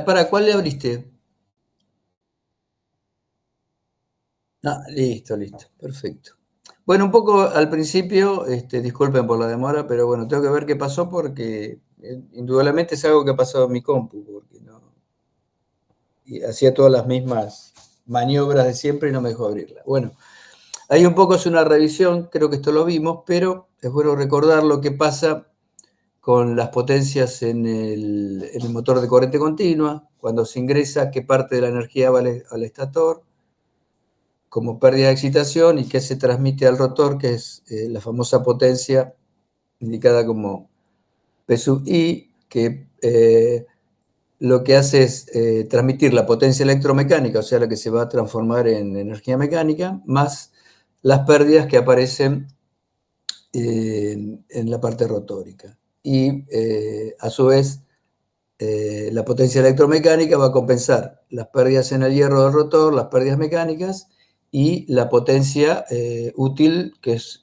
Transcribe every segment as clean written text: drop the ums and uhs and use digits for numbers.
¿Para cuál le abriste? Ah, listo, listo, perfecto. Bueno, un poco al principio, disculpen por la demora, pero bueno, tengo que ver qué pasó porque indudablemente es algo que ha pasado en mi compu, porque no, y hacía todas las mismas maniobras de siempre y no me dejó abrirla. Bueno, ahí un poco es una revisión, creo que esto lo vimos, pero es bueno recordar lo que pasa con las potencias en el motor de corriente continua, cuando se ingresa, qué parte de la energía va al estator, como pérdida de excitación y qué se transmite al rotor, que es la famosa potencia indicada como P sub I, que lo que hace es transmitir la potencia electromecánica, o sea, la que se va a transformar en energía mecánica, más las pérdidas que aparecen en la parte rotórica. Y a su vez, la potencia electromecánica va a compensar las pérdidas en el hierro del rotor, las pérdidas mecánicas y la potencia útil, que es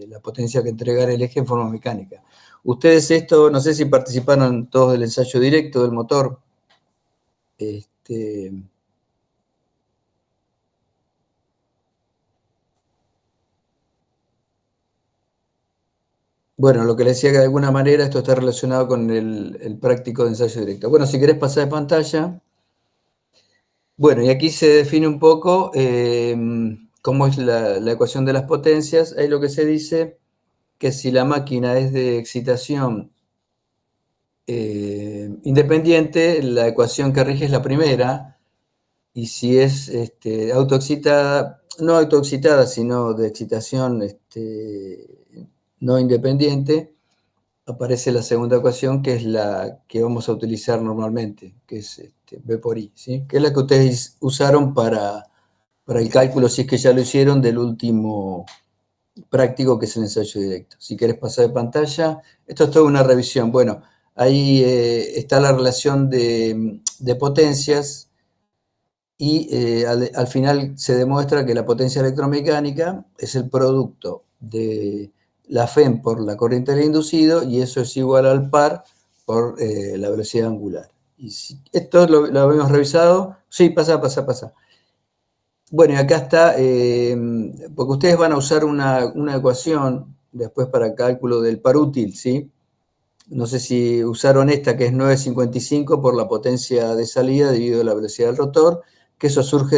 la potencia que entrega el eje en forma mecánica. Ustedes esto, no sé si participaron todos del ensayo directo del motor. Este, bueno, lo que les decía que de alguna manera esto está relacionado con el práctico de ensayo directo. Bueno, si querés pasar de pantalla. Bueno, y aquí se define un poco cómo es la ecuación de las potencias. Ahí lo que se dice que si la máquina es de excitación independiente, la ecuación que rige es la primera, y si es autoexcitada, no autoexcitada, sino de excitación no independiente, aparece la segunda ecuación, que es la que vamos a utilizar normalmente, que es B por I, ¿sí? Que es la que ustedes usaron para el cálculo, si es que ya lo hicieron, del último práctico, que es el ensayo directo. Si querés pasar de pantalla, esto es toda una revisión. Bueno, ahí está la relación de potencias y al final se demuestra que la potencia electromecánica es el producto de la FEM por la corriente del inducido, y eso es igual al par por la velocidad angular. Y esto lo habíamos revisado. Sí, pasa. Bueno, y acá está, porque ustedes van a usar una ecuación después para cálculo del par útil, ¿sí? No sé si usaron esta, que es 9,55 por la potencia de salida dividido la velocidad del rotor, que eso surge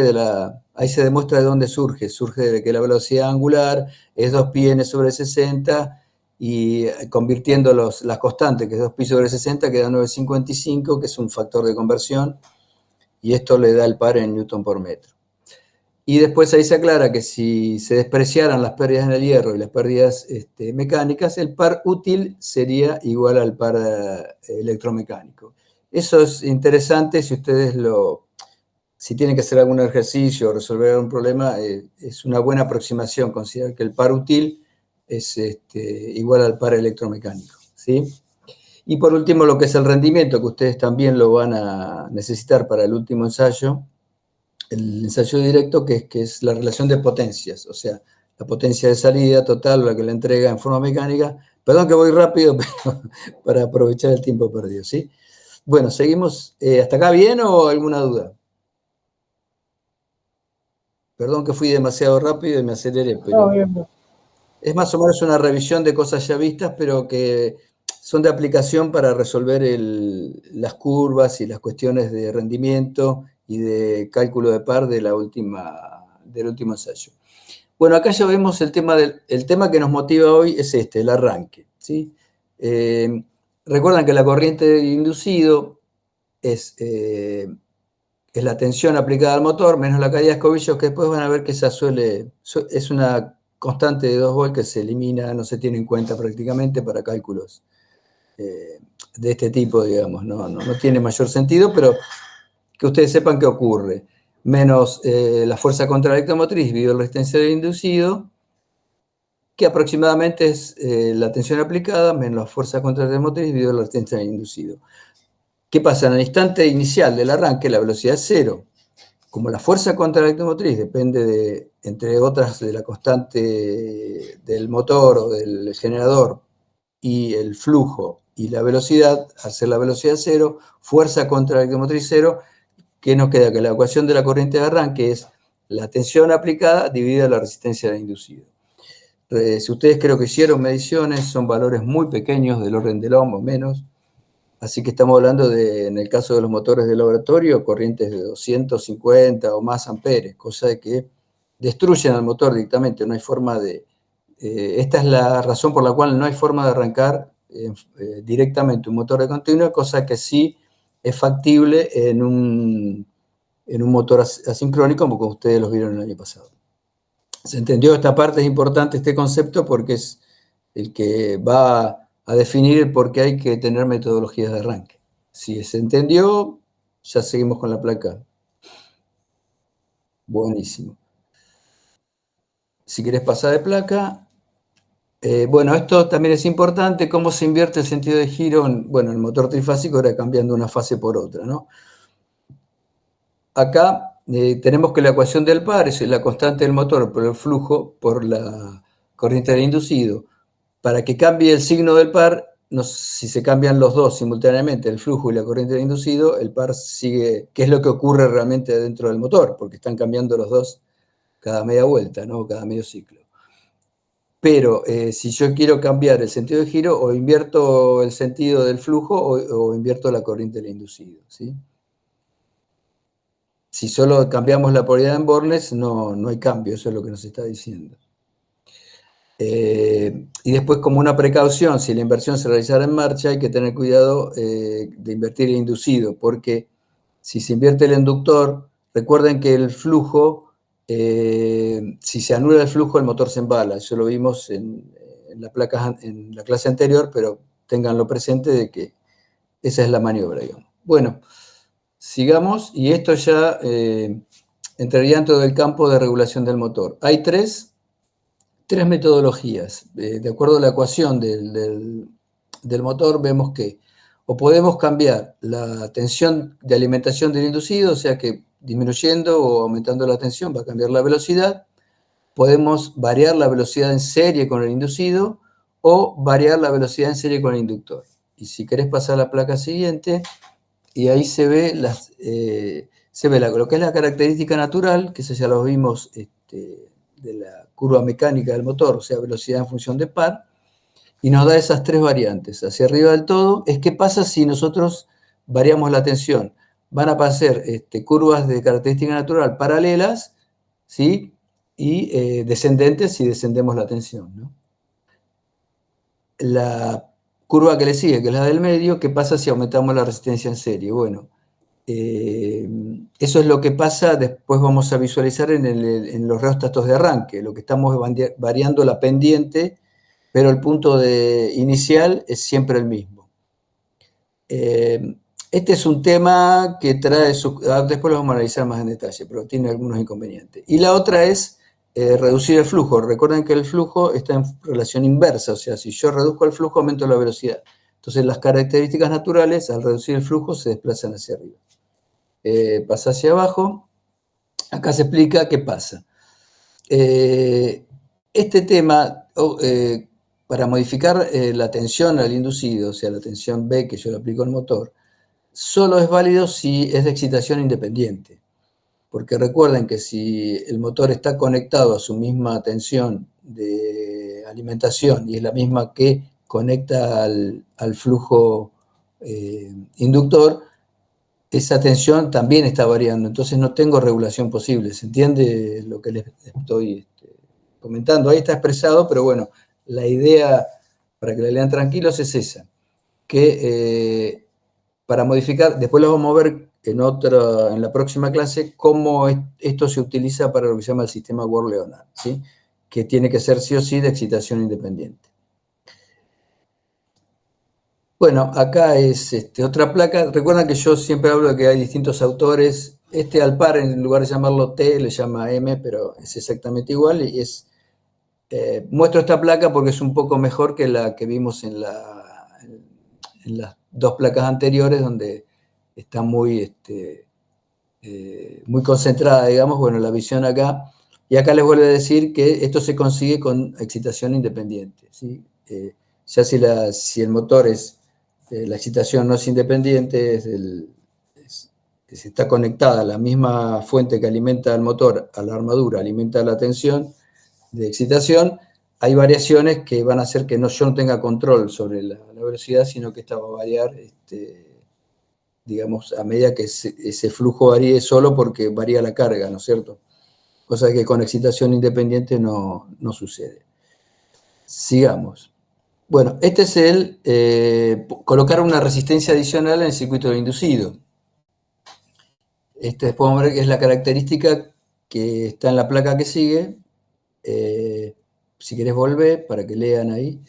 ahí se demuestra de dónde surge de que la velocidad angular es 2πn sobre 60, y convirtiendo las constantes, que es 2π sobre 60, queda 9,55, que es un factor de conversión, y esto le da el par en newton por metro. Y después ahí se aclara que si se despreciaran las pérdidas en el hierro y las pérdidas mecánicas, el par útil sería igual al par electromecánico. Eso es interesante si ustedes si tienen que hacer algún ejercicio o resolver algún problema, es una buena aproximación considerar que el par útil es igual al par electromecánico, ¿sí? Y por último, lo que es el rendimiento, que ustedes también lo van a necesitar para el último ensayo, el ensayo directo, que es la relación de potencias, o sea, la potencia de salida total, la que le entrega en forma mecánica. Perdón que voy rápido, pero para aprovechar el tiempo perdido, ¿sí? Bueno, seguimos. ¿Hasta acá bien o alguna duda? Perdón que fui demasiado rápido y me aceleré, No, pero bien, bien. es más o menos una revisión de cosas ya vistas, pero que son de aplicación para resolver las curvas y las cuestiones de rendimiento y de cálculo de par del último ensayo. Bueno, acá ya vemos el tema que nos motiva hoy es el arranque, ¿sí? Recuerdan que la corriente de inducido es la tensión aplicada al motor menos la caída de escobillos, que después van a ver que esa es una constante de 2 volts que se elimina, no se tiene en cuenta prácticamente para cálculos de este tipo, digamos, no tiene mayor sentido, pero que ustedes sepan qué ocurre. Menos la fuerza contra la electromotriz dividido la resistencia del inducido, que aproximadamente es la tensión aplicada menos la fuerza contra la electromotriz dividido la resistencia del inducido. ¿Qué pasa? En el instante inicial del arranque la velocidad es cero. Como la fuerza contra la electromotriz depende, entre otras, de la constante del motor o del generador y el flujo y la velocidad, al ser la velocidad cero, fuerza contra el eje motriz cero, ¿qué nos queda? Que la ecuación de la corriente de arranque es la tensión aplicada dividida la resistencia del inducido. Si ustedes creo que hicieron mediciones, son valores muy pequeños, del orden del ohm o menos, así que estamos hablando de, en el caso de los motores de laboratorio, corrientes de 250 o más amperes, cosa de que destruyen al motor directamente, no hay forma de... esta es la razón por la cual no hay forma de arrancar directamente un motor de continuo, cosa que sí es factible en un motor asincrónico, como ustedes los vieron el año pasado. ¿Se entendió? Esta parte es importante, este concepto, porque es el que va a definir por qué hay que tener metodologías de arranque. Si se entendió, ya seguimos con la placa. Buenísimo. Si querés pasar de placa, bueno, esto también es importante, cómo se invierte el sentido de giro bueno, el motor trifásico era cambiando una fase por otra, ¿no? Acá tenemos que la ecuación del par es la constante del motor por el flujo por la corriente del inducido. Para que cambie el signo del par, si se cambian los dos simultáneamente, el flujo y la corriente del inducido, el par sigue, que es lo que ocurre realmente dentro del motor, porque están cambiando los dos cada media vuelta, ¿no? Cada medio ciclo. Pero si yo quiero cambiar el sentido de giro, o invierto el sentido del flujo o invierto la corriente del inducido, ¿sí? Si solo cambiamos la polaridad en Bornes, no hay cambio, eso es lo que nos está diciendo. Y después, como una precaución, si la inversión se realizara en marcha, hay que tener cuidado de invertir el inducido, porque si se invierte el inductor, recuerden que el flujo, si se anula el flujo, el motor se embala. Eso lo vimos en la clase anterior, pero ténganlo presente de que esa es la maniobra, digamos. Bueno, sigamos, y esto ya entraría dentro del campo de regulación del motor. Hay tres metodologías. De acuerdo a la ecuación del motor, vemos que o podemos cambiar la tensión de alimentación del inducido, o sea que disminuyendo o aumentando la tensión va a cambiar la velocidad. Podemos variar la velocidad en serie con el inducido o variar la velocidad en serie con el inductor. Y si querés pasar a la placa siguiente, y ahí se ve, lo que es la característica natural, que eso ya lo vimos de la curva mecánica del motor, o sea, velocidad en función de par, y nos da esas tres variantes. Hacia arriba del todo es qué pasa si nosotros variamos la tensión. Van a aparecer curvas de característica natural paralelas, ¿sí? Y descendentes si descendemos la tensión, ¿no? La curva que le sigue, que es la del medio, ¿qué pasa si aumentamos la resistencia en serie? Bueno, eso es lo que pasa, después vamos a visualizar en los reóstatos de arranque, lo que estamos variando la pendiente, pero el punto inicial es siempre el mismo. Este es un tema que trae, después lo vamos a analizar más en detalle, pero tiene algunos inconvenientes. Y la otra es reducir el flujo. Recuerden que el flujo está en relación inversa, o sea, si yo reduzco el flujo, aumento la velocidad. Entonces las características naturales, al reducir el flujo, se desplazan hacia arriba. Pasa hacia abajo. Acá se explica qué pasa. Este tema, para modificar la tensión al inducido, o sea, la tensión B que yo le aplico al motor, solo es válido si es de excitación independiente. Porque recuerden que si el motor está conectado a su misma tensión de alimentación y es la misma que conecta al flujo inductor, esa tensión también está variando, entonces no tengo regulación posible. ¿Se entiende lo que les estoy comentando? Ahí está expresado, pero bueno, la idea, para que la lean tranquilos, es esa, que para modificar, después lo vamos a ver en la próxima clase, cómo esto se utiliza para lo que se llama el sistema Ward-Leonard, ¿sí? Que tiene que ser sí o sí de excitación independiente. Bueno, acá es otra placa. Recuerdan que yo siempre hablo de que hay distintos autores. Al par, en lugar de llamarlo T, le llama M, pero es exactamente igual. Y muestro esta placa porque es un poco mejor que la que vimos en las dos placas anteriores, donde está muy concentrada, digamos, bueno, la visión acá. Y acá les vuelvo a decir que esto se consigue con excitación independiente, ¿sí? Ya si el motor es La excitación no es independiente, está conectada a la misma fuente que alimenta al motor, a la armadura, alimenta la tensión de excitación. Hay variaciones que van a hacer que yo no tenga control sobre la velocidad, sino que esta va a variar, digamos, a medida que ese flujo varíe solo porque varía la carga, ¿no es cierto? Cosa que con excitación independiente no sucede. Sigamos. Bueno, este es colocar una resistencia adicional en el circuito de inducido. Podemos ver que es la característica que está en la placa que sigue. Si querés volver, para que lean ahí.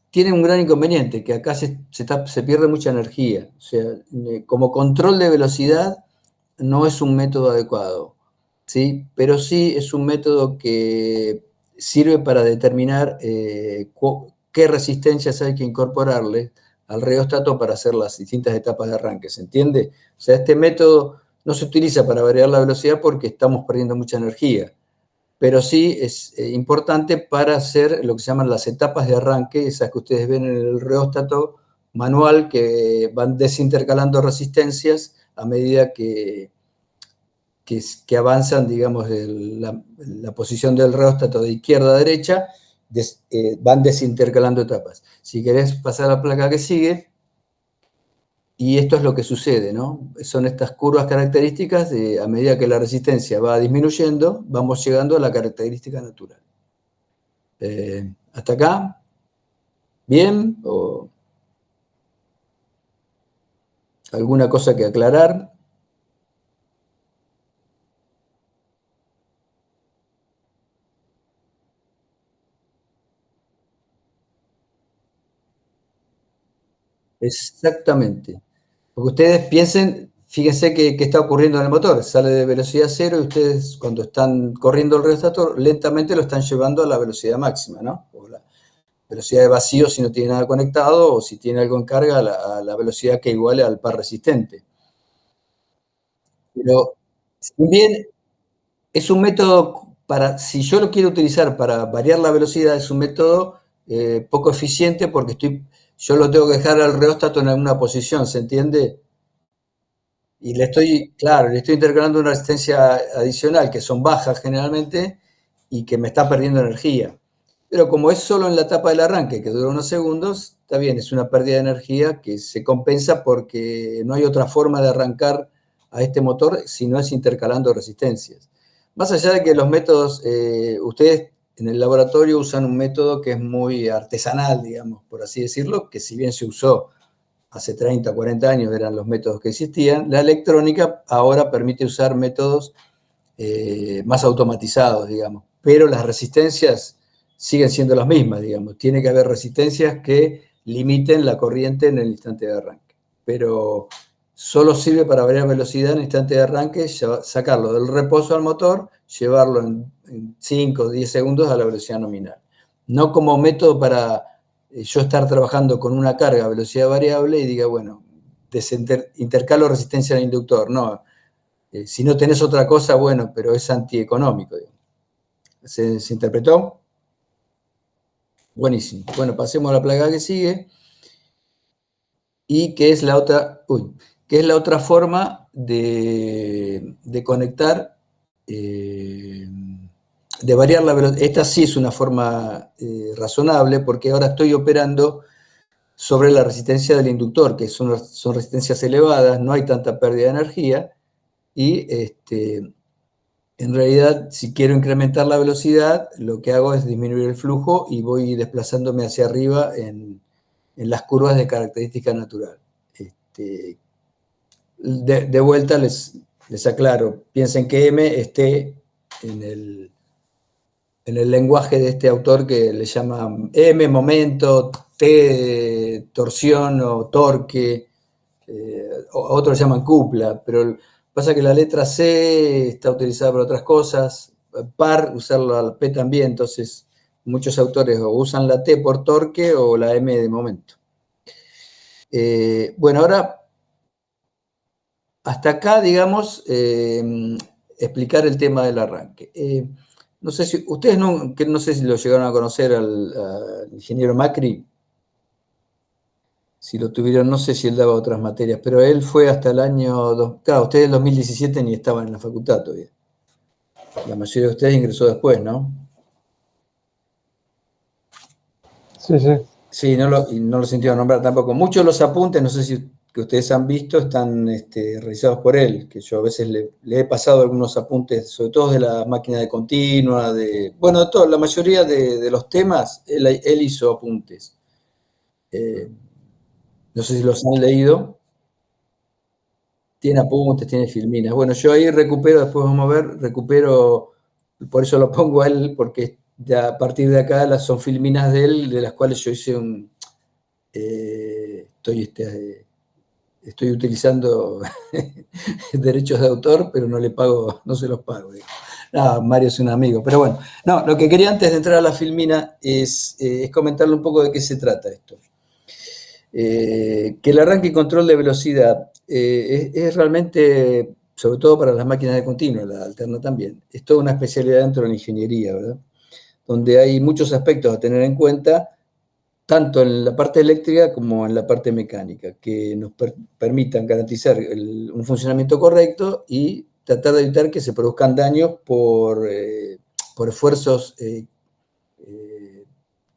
Tiene un gran inconveniente, que acá se pierde mucha energía. O sea, como control de velocidad no es un método adecuado, ¿sí? Pero sí es un método que sirve para determinar qué resistencias hay que incorporarle al reóstato para hacer las distintas etapas de arranque, ¿se entiende? O sea, este método no se utiliza para variar la velocidad porque estamos perdiendo mucha energía, pero sí es importante para hacer lo que se llaman las etapas de arranque, esas que ustedes ven en el reóstato manual, que van desintercalando resistencias a medida que avanzan, digamos, la posición del reóstato de izquierda a derecha, van desintercalando etapas. Si querés pasar a la placa que sigue, y esto es lo que sucede, ¿no? Son estas curvas características a medida que la resistencia va disminuyendo, vamos llegando a la característica natural. ¿Hasta acá? ¿Bien? ¿O alguna cosa que aclarar? Exactamente. Porque ustedes piensen, fíjense qué está ocurriendo en el motor. Sale de velocidad cero y ustedes cuando están corriendo el reóstato lentamente lo están llevando a la velocidad máxima, ¿no? O la velocidad de vacío si no tiene nada conectado o si tiene algo en carga a la velocidad que iguale al par resistente. Pero si bien es un método si yo lo quiero utilizar para variar la velocidad, es un método poco eficiente porque yo lo tengo que dejar al reóstato en alguna posición, ¿se entiende? Y claro, le estoy intercalando una resistencia adicional, que son bajas generalmente, y que me está perdiendo energía. Pero como es solo en la etapa del arranque, que dura unos segundos, está bien, es una pérdida de energía que se compensa porque no hay otra forma de arrancar a este motor si no es intercalando resistencias. Más allá de que los métodos, ustedes en el laboratorio usan un método que es muy artesanal, digamos, por así decirlo, que si bien se usó hace 30, 40 años eran los métodos que existían, la electrónica ahora permite usar métodos más automatizados, digamos, pero las resistencias siguen siendo las mismas, digamos. Tiene que haber resistencias que limiten la corriente en el instante de arranque, pero solo sirve para variar velocidad en el instante de arranque, sacarlo del reposo al motor, llevarlo en 5 o 10 segundos a la velocidad nominal. No como método para yo estar trabajando con una carga a velocidad variable y diga, bueno, intercalo resistencia al inductor. No, si no tenés otra cosa, bueno, pero es antieconómico. ¿Se interpretó? Buenísimo. Bueno, pasemos a la placa que sigue. Y que es la otra, que es la otra forma de conectar, de variar la velocidad. Esta sí es una forma razonable porque ahora estoy operando sobre la resistencia del inductor, que son resistencias elevadas, no hay tanta pérdida de energía, y en realidad, si quiero incrementar la velocidad, lo que hago es disminuir el flujo y voy desplazándome hacia arriba en las curvas de característica natural. De vuelta les aclaro, piensen que M esté en el lenguaje de este autor que le llama M, momento, T, torsión o torque, otros llaman cupla, pero pasa que la letra C está utilizada para otras cosas, par, usarla la P también, entonces muchos autores o usan la T por torque o la M de momento. Bueno, ahora hasta acá, digamos, explicar el tema del arranque. No sé si ustedes no sé si lo llegaron a conocer al ingeniero Macri. si lo tuvieron, no sé si él daba otras materias, pero él fue hasta el año, claro, ustedes en 2017 ni estaban en la facultad todavía. La mayoría de ustedes ingresó después, ¿no? Sí, sí. Sí, y no lo sintieron nombrar tampoco. Muchos de los apuntes, no sé si que ustedes han visto, están realizados por él, que yo a veces le he pasado algunos apuntes, sobre todo de la máquina de continua, bueno, de todo, la mayoría de los temas, él hizo apuntes. No sé si los han leído. Tiene apuntes, tiene filminas. Bueno, yo ahí recupero, después vamos a ver, recupero, por eso lo pongo a él, porque a partir de acá son filminas de él, de las cuales yo hice estoy utilizando derechos de autor, pero no le pago, no se los pago. No, Mario es un amigo, pero bueno. No, lo que quería antes de entrar a la filmina es comentarle un poco de qué se trata esto. Que el arranque y control de velocidad es realmente, sobre todo para las máquinas de continuo, la alterna también, es toda una especialidad dentro de la ingeniería, ¿verdad? Donde hay muchos aspectos a tener en cuenta, tanto en la parte eléctrica como en la parte mecánica, que nos permitan garantizar un funcionamiento correcto y tratar de evitar que se produzcan daños por esfuerzos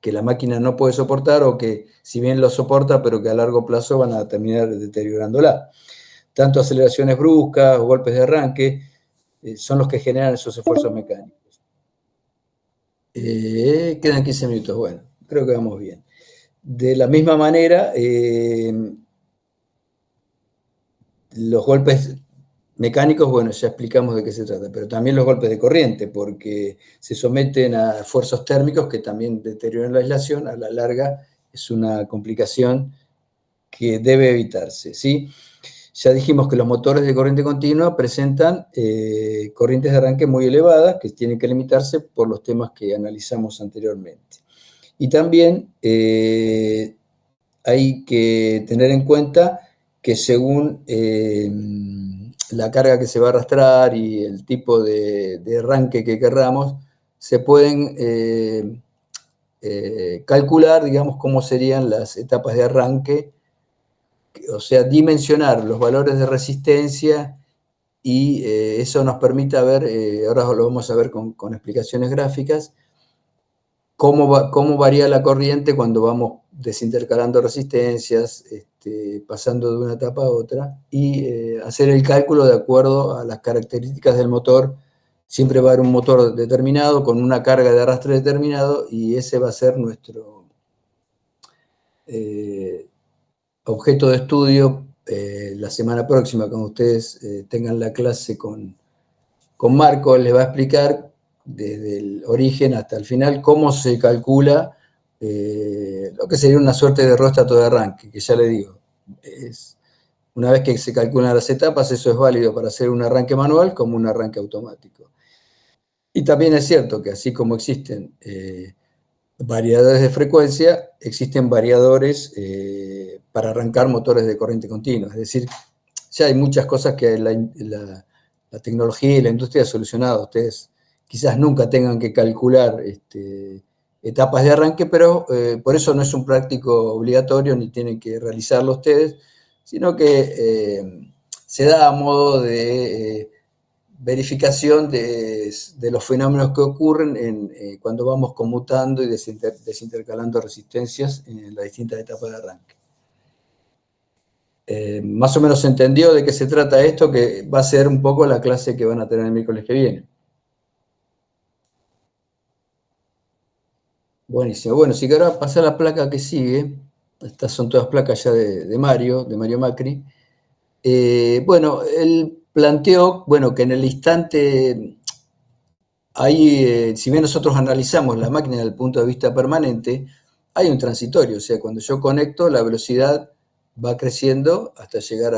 que la máquina no puede soportar o que si bien lo soporta, pero que a largo plazo van a terminar deteriorándola. Tanto aceleraciones bruscas o golpes de arranque son los que generan esos esfuerzos mecánicos. Quedan 15 minutos, bueno, creo que vamos bien. De la misma manera, los golpes mecánicos, bueno, ya explicamos de qué se trata, pero también los golpes de corriente, porque se someten a esfuerzos térmicos que también deterioran la aislación, a la larga es una complicación que debe evitarse, ¿sí? Ya dijimos que los motores de corriente continua presentan corrientes de arranque muy elevadas que tienen que limitarse por los temas que analizamos anteriormente. Y también hay que tener en cuenta que según la carga que se va a arrastrar y el tipo de arranque que querramos, se pueden calcular, digamos, cómo serían las etapas de arranque, o sea, dimensionar los valores de resistencia y eso nos permite ver, ahora lo vamos a ver con explicaciones gráficas, cómo varía la corriente cuando vamos desintercalando resistencias, pasando de una etapa a otra, y hacer el cálculo de acuerdo a las características del motor. Siempre va a haber un motor determinado, con una carga de arrastre determinado, y ese va a ser nuestro objeto de estudio la semana próxima, cuando ustedes tengan la clase con Marco, les va a explicar desde el origen hasta el final cómo se calcula lo que sería una suerte de róstato de arranque, que ya le digo, una vez que se calculan las etapas, eso es válido para hacer un arranque manual como un arranque automático. Y también es cierto que así como existen variadores de frecuencia, existen variadores para arrancar motores de corriente continua. Es decir, ya hay muchas cosas que la tecnología y la industria ha solucionado. Ustedes quizás nunca tengan que calcular etapas de arranque, pero por eso no es un práctico obligatorio ni tienen que realizarlo ustedes, sino que se da a modo de verificación de los fenómenos que ocurren cuando vamos conmutando y desintercalando resistencias en las distintas etapas de arranque. Más o menos se entendió de qué se trata esto, que va a ser un poco la clase que van a tener el miércoles que viene. Buenísimo. Bueno, si querés pasar a la placa que sigue, estas son todas placas ya de Mario Macri. Bueno, él planteó, bueno, que en el instante, ahí, si bien nosotros analizamos la máquina desde el punto de vista permanente, hay un transitorio, o sea, cuando yo conecto, la velocidad va creciendo hasta llegar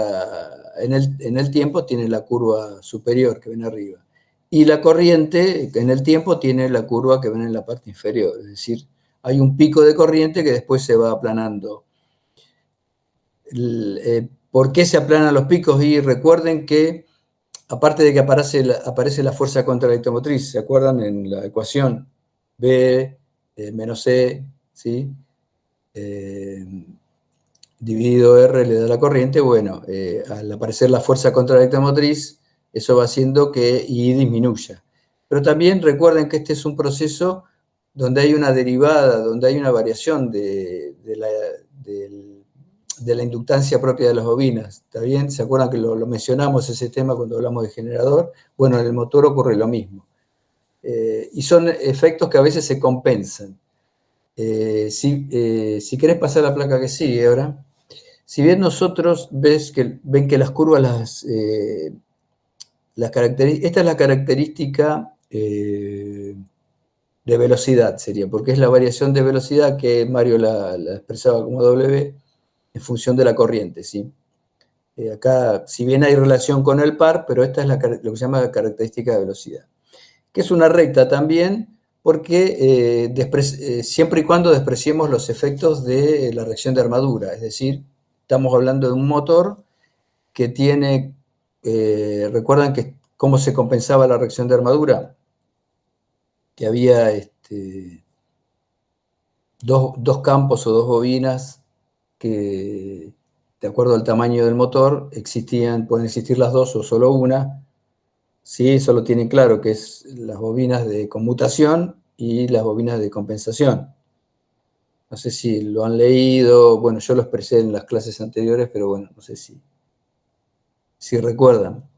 en el tiempo tiene la curva superior que ven arriba. Y la corriente en el tiempo tiene la curva que ven en la parte inferior, es decir, hay un pico de corriente que después se va aplanando. ¿Por qué se aplanan los picos? Y recuerden que, aparte de que aparece la fuerza contra la electromotriz, ¿se acuerdan en la ecuación? B menos C, ¿sí? dividido R le da la corriente, bueno, al aparecer la fuerza contraelectromotriz, eso va haciendo que I disminuya. Pero también recuerden que este es un proceso donde hay una derivada, donde hay una variación de la inductancia propia de las bobinas. ¿Está bien? ¿Se acuerdan que lo mencionamos ese tema cuando hablamos de generador? Bueno, en el motor ocurre lo mismo. Y son efectos que a veces se compensan. Si querés pasar la placa que sigue ahora. Si bien nosotros ven que las curvas, esta es la característica de velocidad, sería, porque es la variación de velocidad que Mario la expresaba como W en función de la corriente, ¿sí? Acá, si bien hay relación con el par, pero esta es lo que se llama característica de velocidad, que es una recta también, porque siempre y cuando despreciemos los efectos de la reacción de armadura, es decir, estamos hablando de un motor que tiene, ¿recuerdan cómo se compensaba la reacción de armadura? Que había dos campos o dos bobinas que, de acuerdo al tamaño del motor, pueden existir las dos o solo una. Sí, eso lo tienen claro, que es las bobinas de conmutación y las bobinas de compensación. No sé si lo han leído, bueno, yo lo expresé en las clases anteriores, pero bueno, no sé si recuerdan.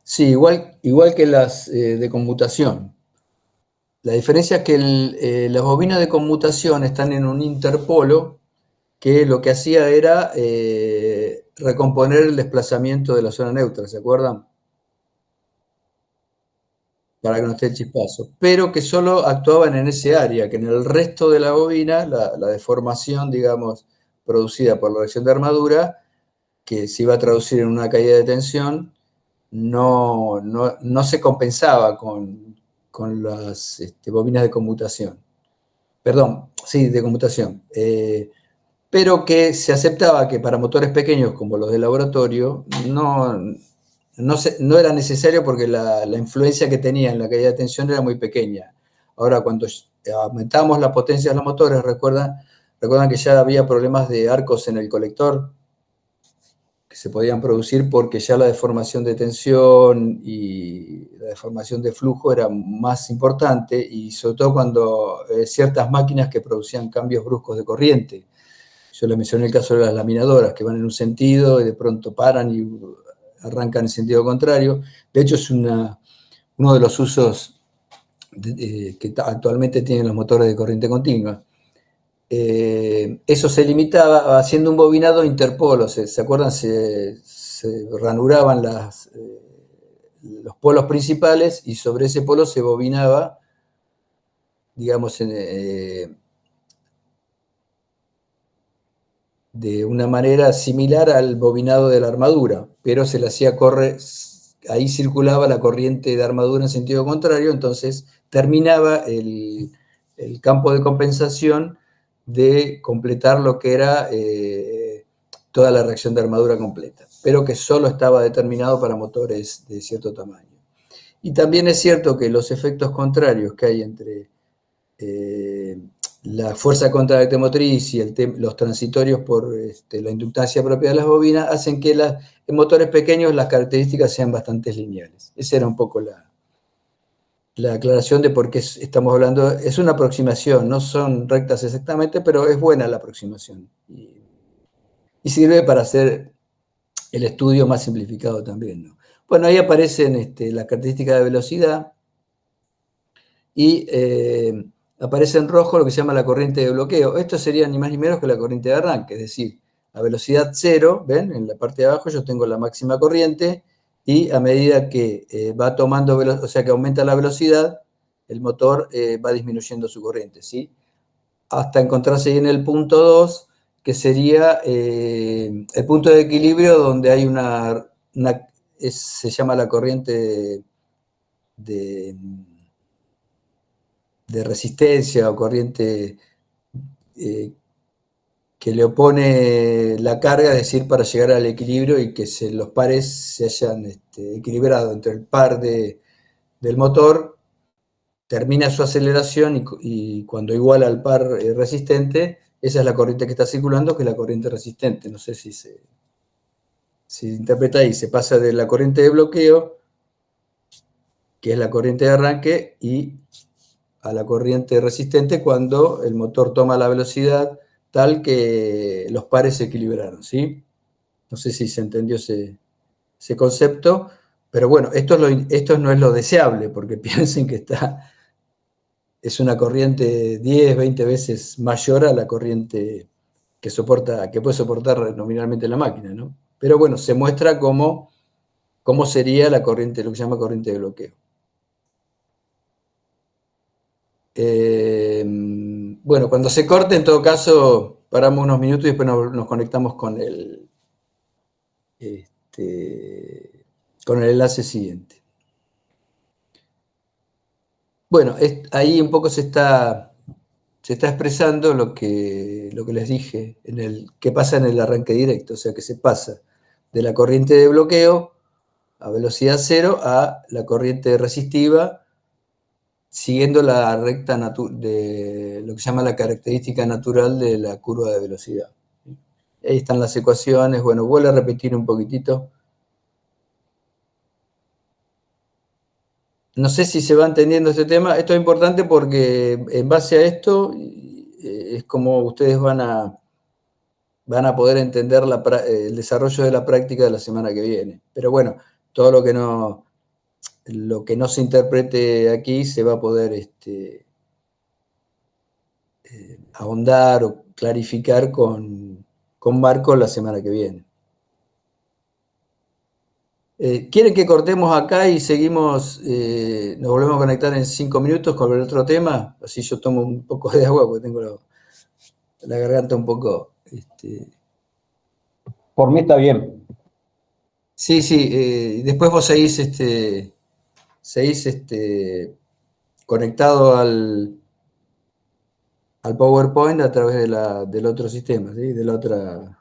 Sí, igual que las de conmutación. La diferencia es que las bobinas de conmutación están en un interpolo que lo que hacía era recomponer el desplazamiento de la zona neutra, ¿se acuerdan? Para que no esté el chispazo. Pero que solo actuaban en ese área, que en el resto de la bobina, la deformación, digamos, producida por la reacción de armadura, que se iba a traducir en una caída de tensión, no se compensaba con las bobinas de conmutación. Perdón, sí, de conmutación. Pero que se aceptaba que para motores pequeños como los de laboratorio no era necesario porque la influencia que tenía en la caída de tensión era muy pequeña. Ahora, cuando aumentamos la potencia de los motores, recuerdan que ya había problemas de arcos en el colector que se podían producir porque ya la deformación de tensión y la deformación de flujo era más importante, y sobre todo cuando ciertas máquinas que producían cambios bruscos de corriente. Yo les mencioné el caso de las laminadoras, que van en un sentido y de pronto paran y arrancan en sentido contrario. De hecho, es uno de los usos que actualmente tienen los motores de corriente continua. Eso se limitaba haciendo un bobinado interpolo. ¿Se acuerdan? Se ranuraban los polos principales y sobre ese polo se bobinaba, digamos, de una manera similar al bobinado de la armadura, pero se le hacía ahí circulaba la corriente de armadura en sentido contrario, entonces terminaba el campo de compensación de completar lo que era toda la reacción de armadura completa, pero que solo estaba determinado para motores de cierto tamaño. Y también es cierto que los efectos contrarios que hay entre la fuerza contraelectromotriz y los transitorios por la inductancia propia de las bobinas hacen que en motores pequeños las características sean bastante lineales. Esa era un poco la aclaración de por qué estamos hablando. Es una aproximación, no son rectas exactamente, pero es buena la aproximación. Y sirve para hacer el estudio más simplificado también, ¿no? Bueno, ahí aparecen las características de velocidad y aparece en rojo lo que se llama la corriente de bloqueo. Esto sería ni más ni menos que la corriente de arranque, es decir, a velocidad cero, ¿ven? En la parte de abajo yo tengo la máxima corriente y a medida que va tomando velocidad, o sea que aumenta la velocidad, el motor va disminuyendo su corriente, ¿sí? Hasta encontrarse ahí en el punto 2, que sería el punto de equilibrio donde hay se llama la corriente de de resistencia o corriente que le opone la carga, es decir, para llegar al equilibrio y que los pares se hayan equilibrado entre el par del motor, termina su aceleración y cuando iguala al par resistente, esa es la corriente que está circulando, que es la corriente resistente. No sé si se interpreta ahí, se pasa de la corriente de bloqueo, que es la corriente de arranque, y a la corriente resistente cuando el motor toma la velocidad tal que los pares se equilibraron, ¿sí? No sé si se entendió ese concepto, pero bueno, esto no es lo deseable, porque piensen que es una corriente 10, 20 veces mayor a la corriente que puede soportar nominalmente la máquina, ¿no? Pero bueno, se muestra cómo sería la corriente, lo que se llama corriente de bloqueo. Bueno, cuando se corte, en todo caso, paramos unos minutos y después nos conectamos este, con el enlace siguiente. Bueno, ahí un poco se está expresando lo que les dije, qué pasa en el arranque directo, o sea que se pasa de la corriente de bloqueo a velocidad cero a la corriente resistiva, siguiendo la recta de lo que se llama la característica natural de la curva de velocidad. Ahí están las ecuaciones. Bueno, vuelvo a repetir un poquitito. No sé si se va entendiendo este tema. Esto es importante porque en base a esto es como ustedes van a poder entender el desarrollo de la práctica de la semana que viene. Pero bueno, todo lo que no se interprete aquí se va a poder ahondar o clarificar con Marco la semana que viene. ¿Quieren que cortemos acá y seguimos, nos volvemos a conectar en 5 minutos con el otro tema? Así yo tomo un poco de agua porque tengo la garganta un poco. Por mí está bien. Sí, sí, después vos seguís conectado al PowerPoint a través del otro sistema, ¿sí? De la otra.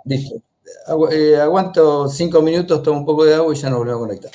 Listo. Aguanto 5 minutos, tomo un poco de agua y ya nos volvemos a conectar.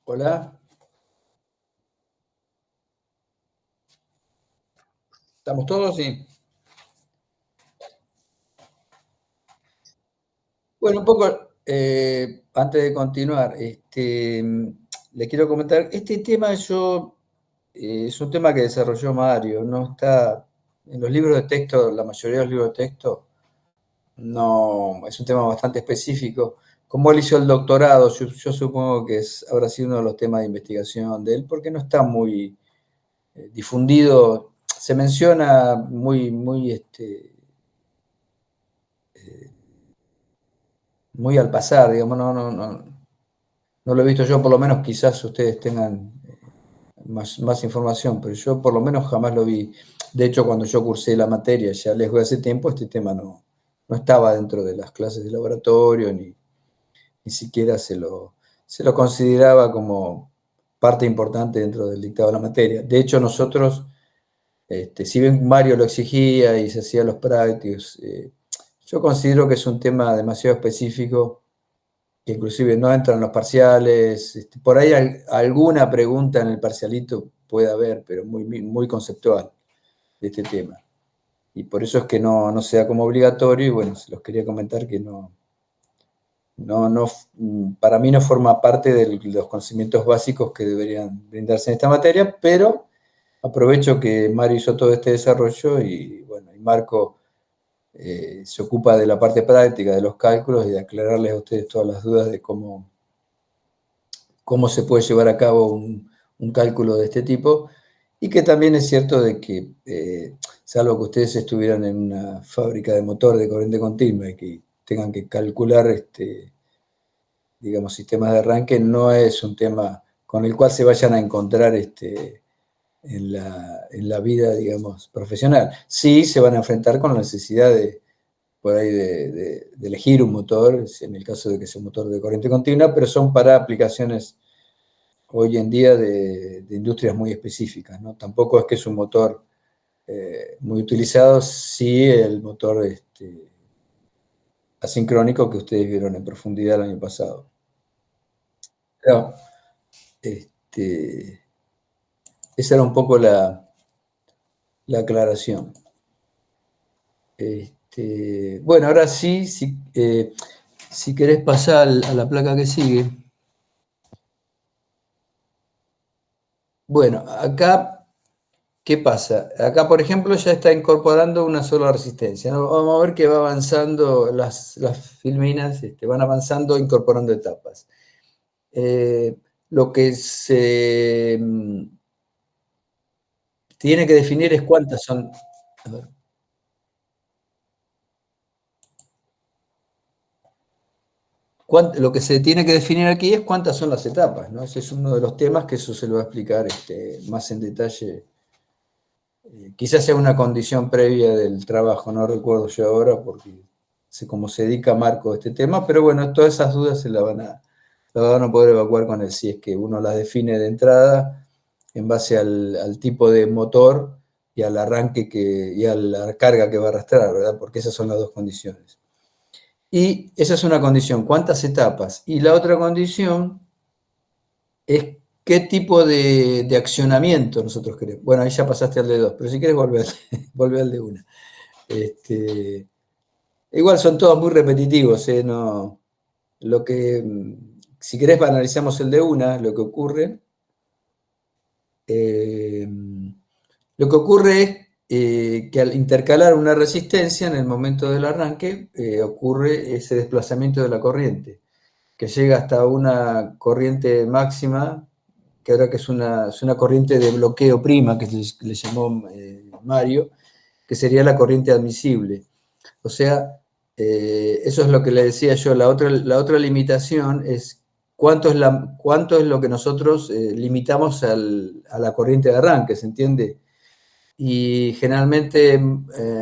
Hola, ¿estamos todos? Sí. Bueno, un poco, antes de continuar, le quiero comentar, este tema es un tema que desarrolló Mario, no está en los libros de texto, la mayoría de los libros de texto, no, es un tema bastante específico. Como él hizo el doctorado, yo supongo que habrá sido uno de los temas de investigación de él, porque no está muy difundido, se menciona muy al pasar, digamos, no lo he visto yo, por lo menos quizás ustedes tengan más información, pero yo por lo menos jamás lo vi. De hecho, cuando yo cursé la materia, ya lejos de hace tiempo, este tema no estaba dentro de las clases de laboratorio, ni siquiera se lo consideraba como parte importante dentro del dictado de la materia. De hecho, nosotros, si bien Mario lo exigía y se hacían los prácticos, yo considero que es un tema demasiado específico que inclusive no entran los parciales. Por ahí alguna pregunta en el parcialito puede haber, pero muy conceptual de este tema. Y por eso es que no se da como obligatorio y bueno, se los quería comentar que para mí no forma parte de los conocimientos básicos que deberían brindarse en esta materia, pero aprovecho que Mario hizo todo este desarrollo y bueno, y Marco se ocupa de la parte práctica, de los cálculos y de aclararles a ustedes todas las dudas de cómo se puede llevar a cabo un cálculo de este tipo, y que también es cierto de que, salvo que ustedes estuvieran en una fábrica de motor de corriente continua y que tengan que calcular, digamos, sistemas de arranque, no es un tema con el cual se vayan a encontrar en la vida, digamos, profesional. Sí se van a enfrentar con la necesidad por ahí de elegir un motor, en el caso de que sea un motor de corriente continua, pero son para aplicaciones hoy en día de industrias muy específicas, ¿no? Tampoco es que es un motor muy utilizado, sí el motor asincrónico que ustedes vieron en profundidad el año pasado. Pero, este, esa era un poco la aclaración. Bueno, ahora sí, si querés pasar a la placa que sigue. Bueno, acá, ¿qué pasa? Acá, por ejemplo, ya está incorporando una sola resistencia, ¿no? Vamos a ver que va avanzando, las filminas van avanzando, incorporando etapas. Lo que se tiene que definir es cuántas son. A ver, lo que se tiene que definir aquí es cuántas son las etapas, ¿no? Ese es uno de los temas que eso se lo va a explicar más en detalle. Quizás sea una condición previa del trabajo, no recuerdo yo ahora, porque sé cómo se dedica Marco a este tema, pero bueno, todas esas dudas la van a poder evacuar con él, si es que uno las define de entrada en base al tipo de motor y al arranque y a la carga que va a arrastrar, ¿verdad? Porque esas son las dos condiciones. Y esa es una condición, ¿cuántas etapas? Y la otra condición es qué tipo de accionamiento nosotros queremos. Bueno, ahí ya pasaste al de dos, pero si quieres volver, volver al de una. Este, igual son todos muy repetitivos, ¿eh? No, si querés analizamos el de una, eh, lo que ocurre es que al intercalar una resistencia en el momento del arranque, ocurre ese desplazamiento de la corriente, que llega hasta una corriente máxima, que ahora que es una corriente de bloqueo prima, que le llamó Mario, que sería la corriente admisible. O sea, eso es lo que le decía yo. La otra limitación es cuánto es lo que nosotros limitamos a la corriente de arranque, ¿se entiende? Y generalmente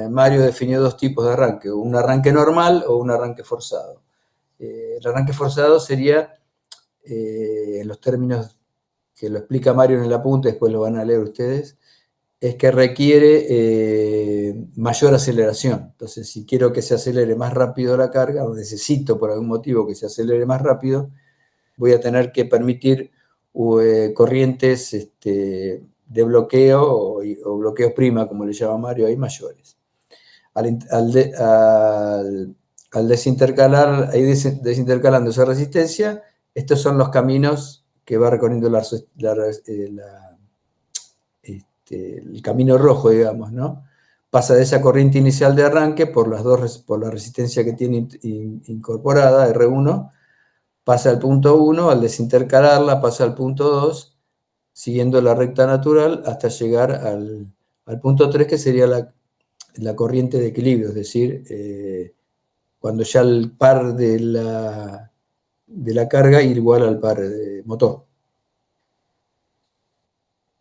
Mario definió dos tipos de arranque, un arranque normal o un arranque forzado. El arranque forzado sería, en los términos que lo explica Mario en el apunte, después lo van a leer ustedes, es que requiere mayor aceleración. Entonces, si quiero que se acelere más rápido la carga, o necesito por algún motivo que se acelere más rápido, voy a tener que permitir corrientes de bloqueo o bloqueo prima, como le llama Mario, ahí mayores. Al desintercalar, ahí desintercalando esa resistencia, estos son los caminos que va recorriendo el camino rojo, digamos, ¿no? Pasa de esa corriente inicial de arranque por la resistencia que tiene incorporada, R1, pasa al punto 1, al desintercalarla pasa al punto 2, siguiendo la recta natural hasta llegar al punto 3, que sería la corriente de equilibrio, es decir, cuando ya el par de la carga igual al par de motor.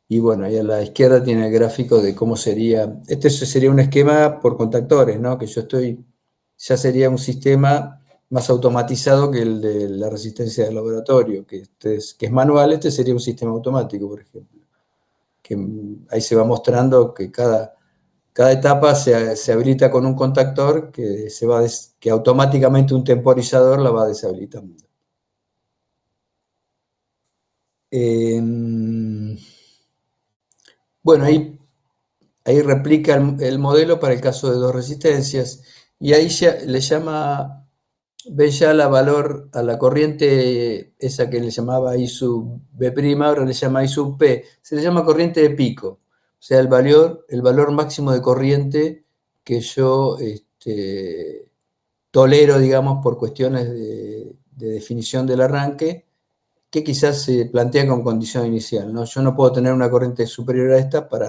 Y bueno, ahí a la izquierda tiene el gráfico de cómo sería. Este sería un esquema por contactores, ¿no? Ya sería un sistema más automatizado que el de la resistencia del laboratorio, que es manual. Este sería un sistema automático, por ejemplo. Que ahí se va mostrando que cada etapa se habilita con un contactor que automáticamente un temporizador la va deshabilitando. Bueno, ahí replica el modelo para el caso de dos resistencias, y ahí ya le llama, ve ya a la corriente esa que le llamaba I sub B', ahora le llama I sub P, se le llama corriente de pico, o sea, el valor máximo de corriente que yo tolero, digamos, por cuestiones de definición del arranque, que quizás se plantea como condición inicial, ¿no? Yo no puedo tener una corriente superior a esta para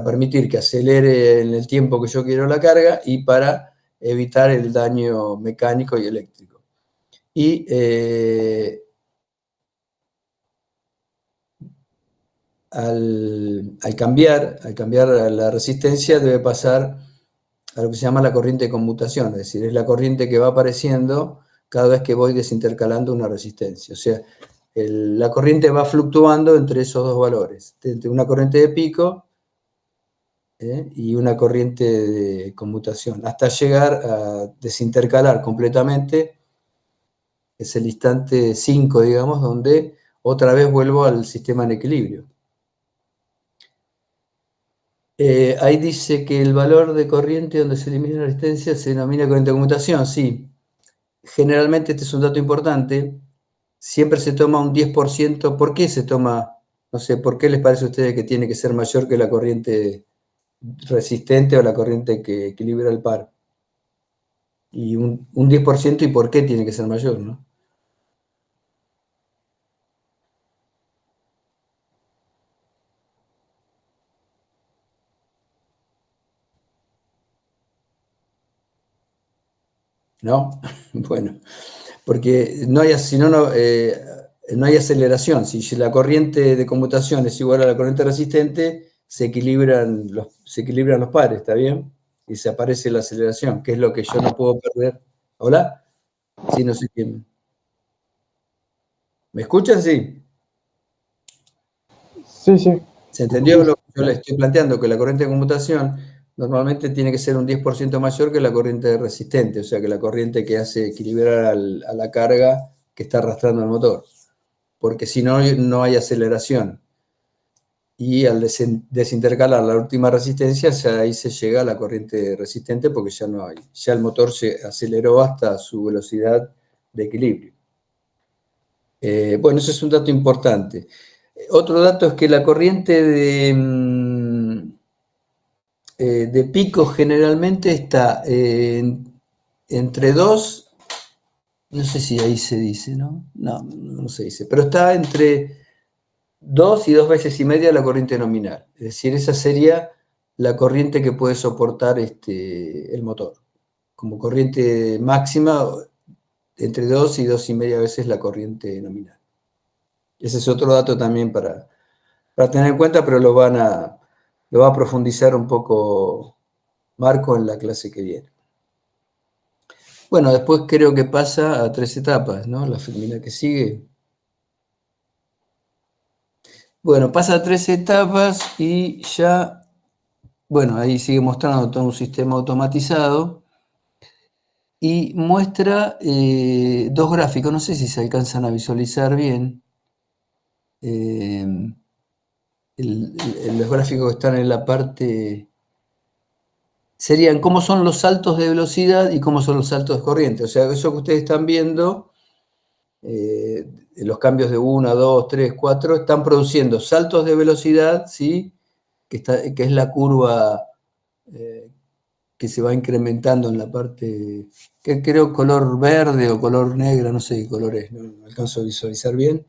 permitir que acelere en el tiempo que yo quiero la carga y para evitar el daño mecánico y eléctrico. Y al cambiar la resistencia debe pasar a lo que se llama la corriente de conmutación, es decir, es la corriente que va apareciendo cada vez que voy desintercalando una resistencia. O sea, la corriente va fluctuando entre esos dos valores, entre una corriente de pico y una corriente de conmutación, hasta llegar a desintercalar completamente. Es el instante 5, digamos, donde otra vez vuelvo al sistema en equilibrio. Ahí dice que el valor de corriente donde se elimina la resistencia se denomina corriente de conmutación, sí. Generalmente este es un dato importante. Siempre se toma un 10%. ¿Por qué se toma? No sé, ¿por qué les parece a ustedes que tiene que ser mayor que la corriente resistente o la corriente que equilibra el par? Y un 10%, ¿y por qué tiene que ser mayor, no? ¿No? Bueno, porque si no, no hay aceleración. Si la corriente de conmutación es igual a la corriente resistente, se equilibran los pares, ¿está bien? Y se aparece la aceleración, que es lo que yo no puedo perder. ¿Hola? Sí, no sé quién. ¿Me escuchan? Sí. Sí, sí. ¿Se entendió lo que yo le estoy planteando? Que la corriente de conmutación normalmente tiene que ser un 10% mayor que la corriente resistente, o sea, que la corriente que hace equilibrar a la carga que está arrastrando el motor. Porque si no, no hay aceleración. Y al desintercalar la última resistencia, ya ahí se llega a la corriente resistente porque ya no hay. Ya el motor se aceleró hasta su velocidad de equilibrio. Bueno, eso es un dato importante. Otro dato es que la corriente de pico generalmente está entre 2, no sé si ahí se dice, ¿no? No se dice, pero está entre 2 y 2 veces y media la corriente nominal. Es decir, esa sería la corriente que puede soportar el motor. Como corriente máxima, entre 2 y 2 y media veces la corriente nominal. Ese es otro dato también para tener en cuenta, pero lo va a profundizar un poco Marco en la clase que viene. Bueno, después creo que pasa a 3 etapas, ¿no? La filmina que sigue. Bueno, pasa a 3 etapas y ya, bueno, ahí sigue mostrando todo un sistema automatizado y muestra dos gráficos, no sé si se alcanzan a visualizar bien. los gráficos que están en la parte serían cómo son los saltos de velocidad y cómo son los saltos de corriente. O sea, eso que ustedes están viendo, los cambios de 1, 2, 3, 4, están produciendo saltos de velocidad, ¿sí? Que es la curva que se va incrementando en la parte, que creo color verde o color negra, no sé qué color es, no alcanzo a visualizar bien.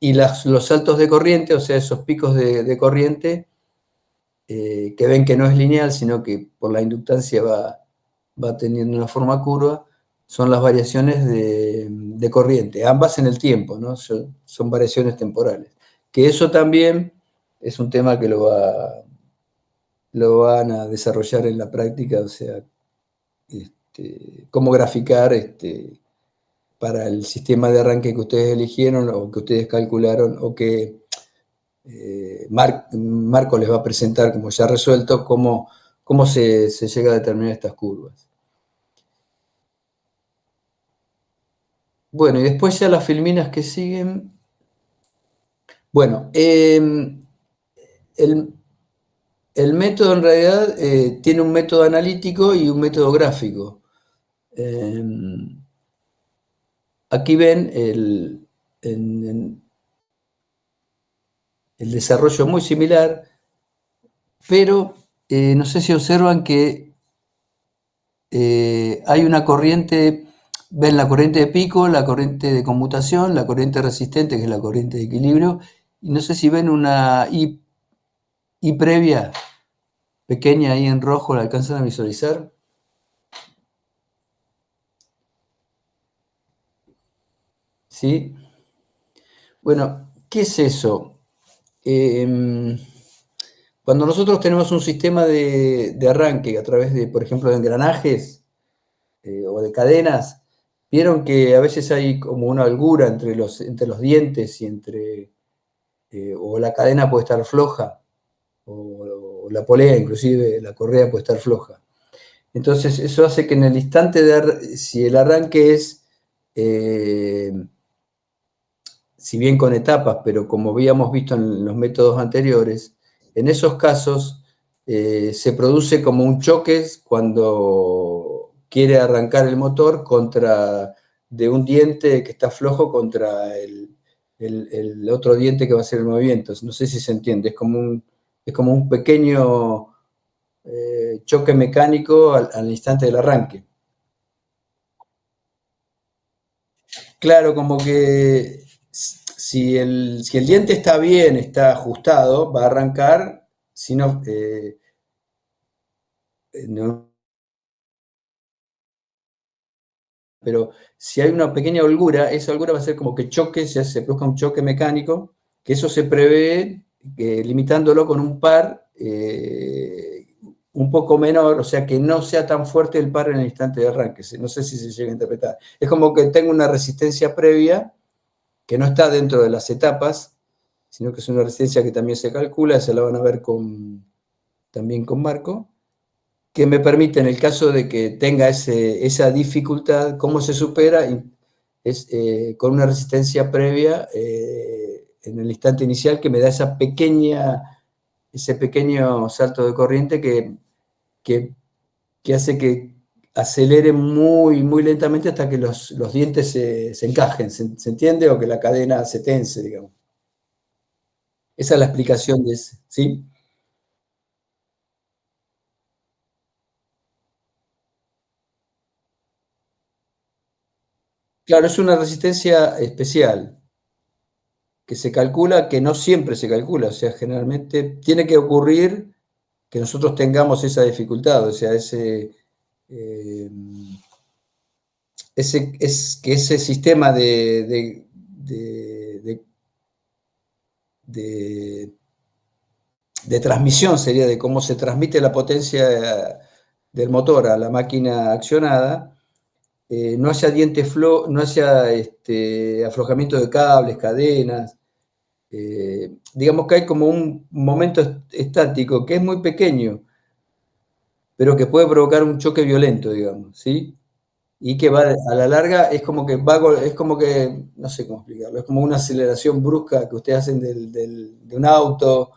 Y los saltos de corriente, o sea, esos picos de corriente, que ven que no es lineal, sino que por la inductancia va teniendo una forma curva, son las variaciones de corriente, ambas en el tiempo, ¿no? Son variaciones temporales. Que eso también es un tema que lo van a desarrollar en la práctica, o sea, cómo graficar para el sistema de arranque que ustedes eligieron o que ustedes calcularon o que Marco les va a presentar como ya resuelto cómo se llega a determinar estas curvas. Bueno, y después ya las filminas que siguen. Bueno, el método en realidad tiene un método analítico y un método gráfico. Aquí ven el desarrollo muy similar, pero no sé si observan que hay una corriente, ven la corriente de pico, la corriente de conmutación, la corriente resistente, que es la corriente de equilibrio, y no sé si ven una I previa, pequeña ahí en rojo, ¿la alcanzan a visualizar? ¿Sí? Bueno, ¿qué es eso? Cuando nosotros tenemos un sistema de arranque a través de, por ejemplo, de engranajes o de cadenas, vieron que a veces hay como una holgura entre los dientes y o la cadena puede estar floja, o la polea, inclusive la correa puede estar floja. Entonces, eso hace que en el instante si el arranque es, si bien con etapas, pero como habíamos visto en los métodos anteriores, en esos casos se produce como un choque cuando quiere arrancar el motor de un diente que está flojo contra el otro diente que va a hacer el movimiento. No sé si se entiende, es como un pequeño choque mecánico al instante del arranque. Claro, como que si el diente está bien, está ajustado, va a arrancar, si no, pero si hay una pequeña holgura, esa holgura va a ser como que choque, se produzca un choque mecánico, que eso se prevé limitándolo con un par un poco menor, o sea, que no sea tan fuerte el par en el instante de arranque. No sé si se llega a interpretar. Es como que tengo una resistencia previa que no está dentro de las etapas, sino que es una resistencia que también se calcula, se la van a ver también con Marco, que me permite, en el caso de que tenga esa dificultad, cómo se supera, es con una resistencia previa en el instante inicial que me da ese pequeño salto de corriente que, que hace que acelere muy, muy lentamente hasta que los dientes se encajen, ¿se entiende? O que la cadena se tense, digamos. Esa es la explicación de ese, ¿sí? Claro, es una resistencia especial que se calcula, que no siempre se calcula, o sea, generalmente tiene que ocurrir que nosotros tengamos esa dificultad, o sea, eh, que ese sistema de, de- de transmisión sería de cómo se transmite la potencia del motor a la máquina accionada, no haya no haya aflojamiento de cables, cadenas. Digamos que hay como un momento estático que es muy pequeño, pero que puede provocar un choque violento, digamos, ¿sí? y que va a la larga es como que es como que, no sé cómo explicarlo, es como una aceleración brusca que ustedes hacen de un auto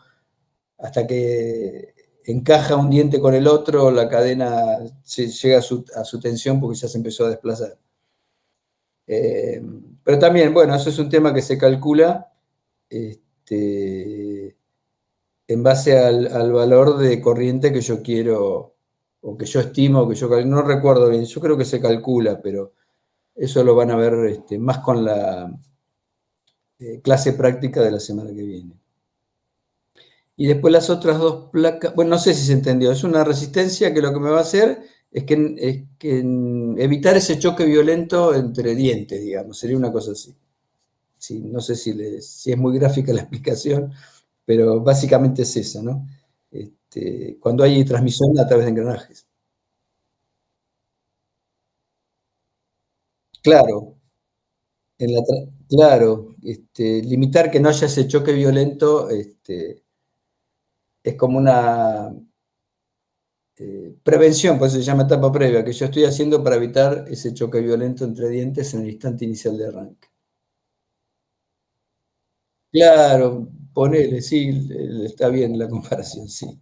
hasta que encaja un diente con el otro, la cadena llega a su tensión porque ya se empezó a desplazar. Eh, pero también, bueno, eso es un tema que se calcula este, en base al valor de corriente que yo quiero, o que yo estimo, no recuerdo bien, yo creo que se calcula, pero eso lo van a ver más con la clase práctica de la semana que viene. Y después las otras dos placas, bueno, no sé si se entendió, es una resistencia que lo que me va a hacer es que evitar ese choque violento entre dientes, digamos, sería una cosa así. Sí, no sé si es muy gráfica la explicación, pero básicamente es esa, ¿no? Cuando hay transmisión a través de engranajes. Claro, claro, limitar que no haya ese choque violento, es como una prevención, por eso se llama etapa previa, que yo estoy haciendo para evitar ese choque violento entre dientes en el instante inicial de arranque. Claro, ponele, sí, está bien la comparación, sí,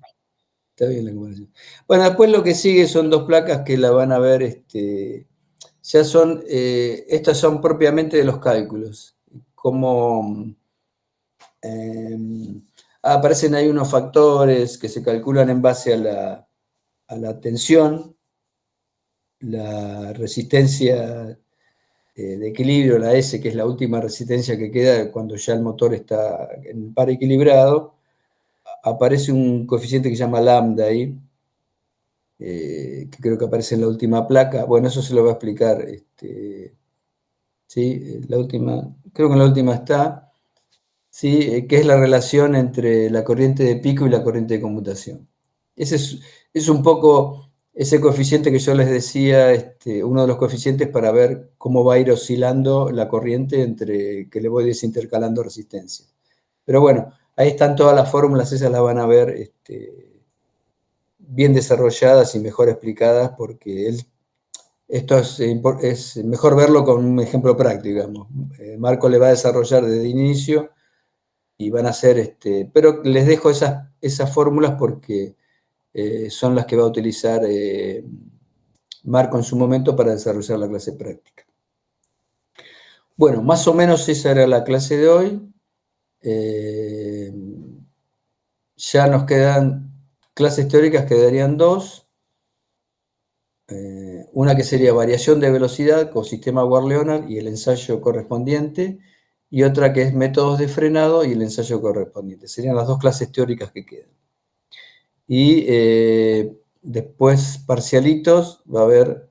está bien la comparación. Bueno, después lo que sigue son dos placas que la van a ver, ya son, estas son propiamente de los cálculos, como aparecen ahí unos factores que se calculan en base a la tensión, la resistencia de equilibrio, la S, que es la última resistencia que queda cuando ya el motor está en par equilibrado, aparece un coeficiente que se llama lambda ahí, que creo que aparece en la última placa. Bueno, eso se lo va a explicar. Sí, la última, creo que en la última está, sí, que es la relación entre la corriente de pico y la corriente de conmutación. Ese es un poco ese coeficiente que yo les decía, uno de los coeficientes para ver cómo va a ir oscilando la corriente entre que le voy desintercalando resistencia. Pero bueno, ahí están todas las fórmulas, esas las van a ver bien desarrolladas y mejor explicadas, porque esto es mejor verlo con un ejemplo práctico, digamos. Marco le va a desarrollar desde el inicio y van a ser, pero les dejo esas fórmulas porque son las que va a utilizar Marco en su momento para desarrollar la clase práctica. Bueno, más o menos esa era la clase de hoy. Eh, ya nos quedan clases teóricas, quedarían dos. Una que sería variación de velocidad con sistema Ward-Leonard y el ensayo correspondiente, y otra que es métodos de frenado y el ensayo correspondiente. Serían las dos clases teóricas que quedan. Y después parcialitos, va a haber,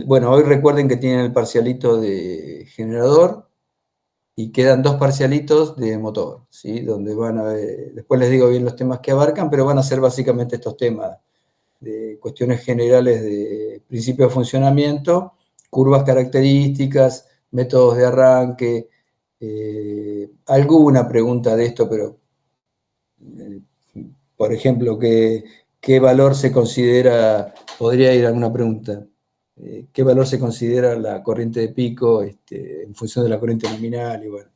bueno, hoy recuerden que tienen el parcialito de generador y quedan dos parcialitos de motor, ¿sí? Donde van a ver, después les digo bien los temas que abarcan, pero van a ser básicamente estos temas de cuestiones generales de principio de funcionamiento, curvas características, métodos de arranque, alguna pregunta de esto, pero eh, por ejemplo, ¿qué valor se considera, podría ir alguna pregunta, qué valor se considera la corriente de pico en función de la corriente nominal? Y bueno,